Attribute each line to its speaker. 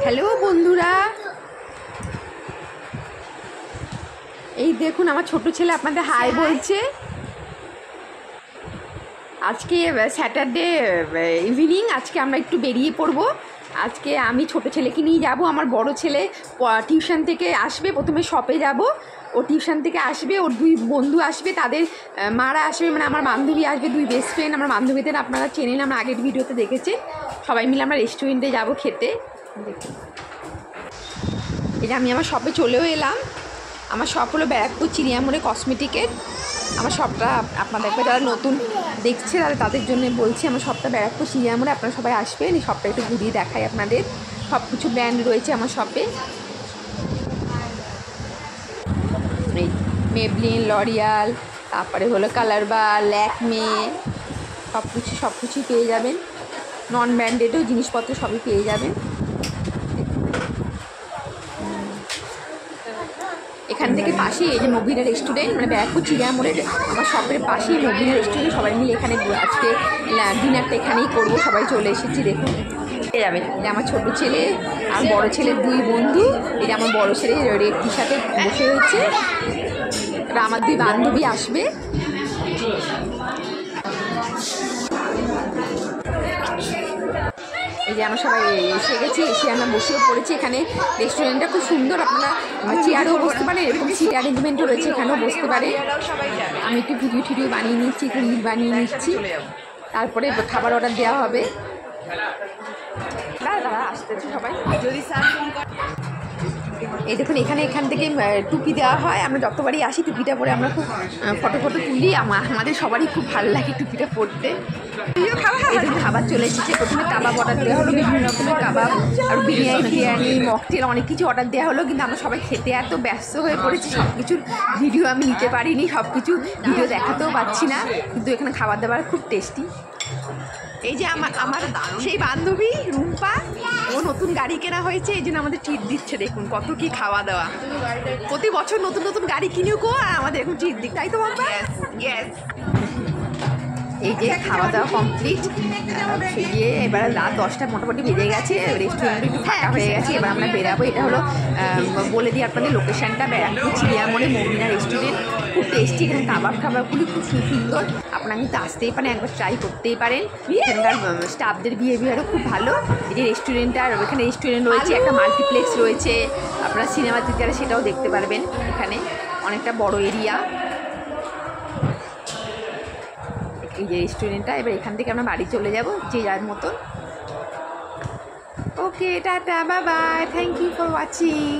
Speaker 1: Hello বন্ধুরা, এই দেখুন আমার ছোট ছেলে আপনাদের হাই বলছে। আজকে স্যাটারডে ইভিনিং, আজকে আমরা একটু বেরিয়ে পড়বো। আজকে আমি ছোট ছেলেকে নিয়ে যাব। আমার বড় ছেলে টিউশন থেকে আসবে, প্রথমে শপে যাব। ও টিউশন থেকে আসবে, ওর দুই বন্ধু আসবে, তাদের মারা আসবে, মানে আমার বান্ধবী আসবে, দুই বেস্ট ফ্রেন্ড। আমার বান্ধবীদের আপনারা চেনেন, আমরা আগের ভিডিওতে দেখেছেন। সবাই মিলে আমরা রেস্টুরেন্টে যাব খেতে। দেখুন, এই যে আমি আমার শপে চলেও এলাম। আমার শপ হলো ব্যারাকপুর চিড়িয়ামোড়ে কসমেটিকের। আমার শপটা আপনাদেরকে যারা নতুন দেখছে তাদের জন্য বলছি, আমার শপটা ব্যারাকপুর চিড়িয়ামোড়ে। আপনারা সবাই আসবেন, এই শপটা একটু ঘুরিয়ে দেখাই আপনাদের। সব কিছু ব্র্যান্ড রয়েছে আমার শপে, এই মেবলিন, লরিয়াল, তারপরে হলো কালারবার, ল্যাকমে, সব কিছুই পেয়ে যাবেন। নন ব্র্যান্ডেডও জিনিসপত্র সবই পেয়ে যাবেন। এখান থেকে পাশেই এই যে মবিনা রেস্টুরেন্ট, মানে ব্যারাকপুর চিড়িয়ামোড়ের আমার শপের পাশেই মবিনা রেস্টুরেন্ট। সবাই মিলে এখানে আজকে ডিনারটা এখানেই করবো। সবাই চলে এসেছি, দেখুন পেয়ে যাবেন। এটা আমার ছোটো ছেলে আর বড় ছেলের দুই বন্ধু। এটা আমার বড় ছেলে রেড টি শার্টে বসে রয়েছে। এবার আমার দুই বান্ধবী আসবে। এই যে আমরা সবাই এসে গেছি, এসে আমরা বসেও পড়েছি। এখানে রেস্টুরেন্টটা খুব সুন্দর, আপনারা চেয়ারেও বসতে পারেন, এরকম সিট অ্যারেঞ্জমেন্টও রয়েছে, এখানেও বসতে পারে। আমি একটু ভিডিও বানিয়ে নিচ্ছি, একটু রিল বানিয়ে নিচ্ছি, তারপরে খাবার অর্ডার দেওয়া হবে। আসতেছে সবাই। এই দেখুন, এখান থেকে টুপি দেওয়া হয়। আমরা যতবারই আসি টুপিটা পরে আমরা খুব ফটো তুলি। আমাদের সবারই খুব ভালো লাগে টুপিটা পরতে। এই দেখুন খাবার চলে এসেছে। প্রথমে কাবাব অর্ডার দেওয়া হলো, বিভিন্ন রকমের কাবাব, আর বিরিয়ানি, মকটেল, অনেক কিছু অর্ডার দেওয়া হলো। কিন্তু আমরা সবাই খেতে এত ব্যস্ত হয়ে পড়েছি, সব কিছুর ভিডিও আমি নিতে পারিনি, সব কিছু ভিডিও দেখাতেও পাচ্ছি না। কিন্তু এখানে খাবার দাবার খুব টেস্টি। এই যে আমার সেই বান্ধবী রুম্পা, ও নতুন গাড়ি কেনা হয়েছে, এই জন্য আমাদের ট্রিট দিচ্ছে। দেখুন কত কি খাওয়া দাওয়া। প্রতি বছর নতুন নতুন গাড়ি কিনেও আর আমাদের এখন ট্রিট দিক, তাই তো বাবা? এই যে খাওয়া দাওয়া কমপ্লিট গিয়ে এবার রাত 10টা মোটামুটি বেজে গেছে। রেস্টুরেন্ট একটু ফাঁকা হয়ে গেছে, এবার আমরা বেরাবো। এটা হলো বলে দিই আপনাদের লোকেশানটা, ব্যারাকপুর চিড়িয়ামোড়ে মমিনা রেস্টুরেন্ট। খুব টেস্টি, এখানে খাবারগুলি খুব সুন্দর। আপনারা কিন্তু আসতেই পারেন, একবার ট্রাই করতেই পারেন। এখানকার স্টাফদের বিহেভিয়ারও খুব ভালো। এই যে রেস্টুরেন্টটা, এখানে রেস্টুরেন্ট রয়েছে, একটা মাল্টিপ্লেক্স রয়েছে, আপনারা সিনেমা থিয়েটারে সেটাও দেখতে পারবেন। এখানে অনেকটা বড় এরিয়া এই যে রেস্টুরেন্টটা। এবার এখান থেকে আমরা বাড়ি চলে যাব যে যার মতন। Okay, tata, bye bye, thank you for watching.